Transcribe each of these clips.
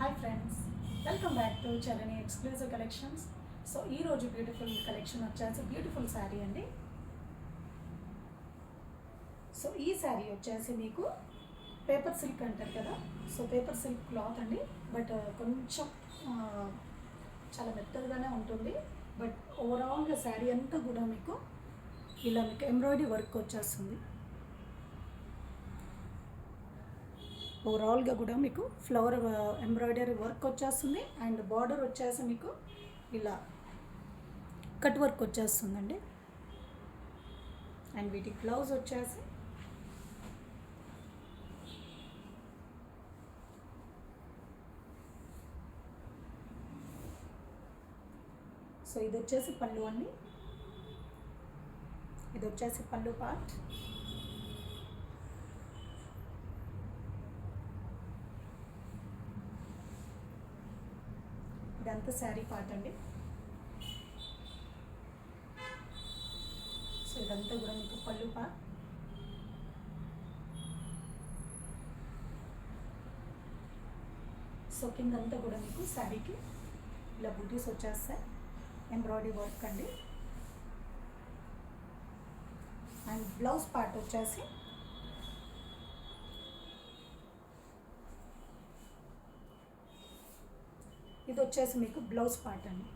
Hi friends, welcome back to Charani exclusive collections. So ఈరోజు beautiful collection వచ్చేసి beautiful sari అండి. So ఈ శారీ వచ్చేసి మీకు పేపర్ సిల్క్ అంటారు కదా, సో పేపర్ సిల్క్ క్లాత్ అండి. బట్ కొంచెం చాలా మెత్తగానే ఉంటుంది. బట్ ఓవరాల్గా శారీ అంతా కూడా మీకు ఇలా మీకు ఎంబ్రాయిడరీ వర్క్ వచ్చేస్తుంది. ఓవరాల్గా కూడా మీకు ఫ్లవర్ ఎంబ్రాయిడరీ వర్క్ వచ్చేస్తుంది. అండ్ బార్డర్ వచ్చేసి మీకు ఇలా కట్ వర్క్ వచ్చేస్తుందండి. అండ్ వీటి బ్లౌజ్ వచ్చేసి సో ఇది వచ్చేసి పళ్ళు అండి. ఇది వచ్చేసి పళ్ళు పార్ట్. ఇదంతా శారీ పార్ట్ అండి. సో ఇదంతా కూడా మీకు పళ్ళు పార్ట్. సో కిందంతా కూడా మీకు శారీకి ఇలా బూటీస్ వచ్చేస్తాయి, ఎంబ్రాయిడరీ వర్క్ అండి. అండ్ బ్లౌజ్ పార్ట్ వచ్చేసి ఇది వచ్చేసి మీకు బ్లౌజ్ పార్ట్ అండి.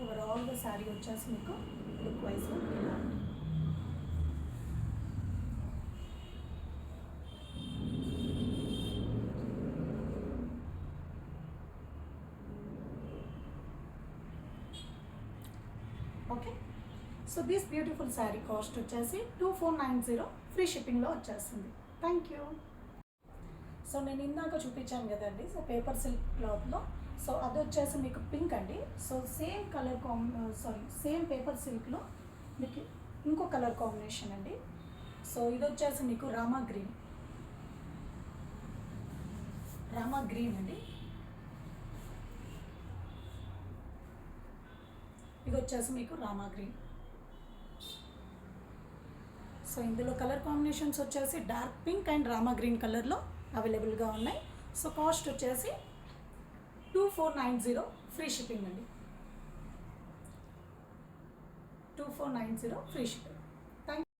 ఓవరాల్గా శారీ వచ్చేసి మీకు లుక్ వైజ్గా ఇలా okay. So this beautiful sari cost వచ్చేసి 2490 ఫ్రీ షిప్పింగ్లో వచ్చేస్తుంది. Thank you. సో నేను ఇందాక చూపించాను కదండి, సో పేపర్ సిల్క్ క్లాత్లో. సో అది వచ్చేసి మీకు పింక్ అండి. So same colour same paper సిల్క్లో మీకు ఇంకో కలర్ కాంబినేషన్ అండి. సో ఇది వచ్చేసి మీకు రామా గ్రీన్ అండి. ఇది వచ్చేసి మీకు రామా గ్రీన్. సో ఇందులో కలర్ కాంబినేషన్స్ వచ్చేసి dark pink and Rama green కలర్లో అవైలబుల్గా ఉన్నాయి. సో కాస్ట్ వచ్చేసి 2490 ఫ్రీ షిప్పింగ్ అండి. 2490 ఫ్రీ షిప్పింగ్.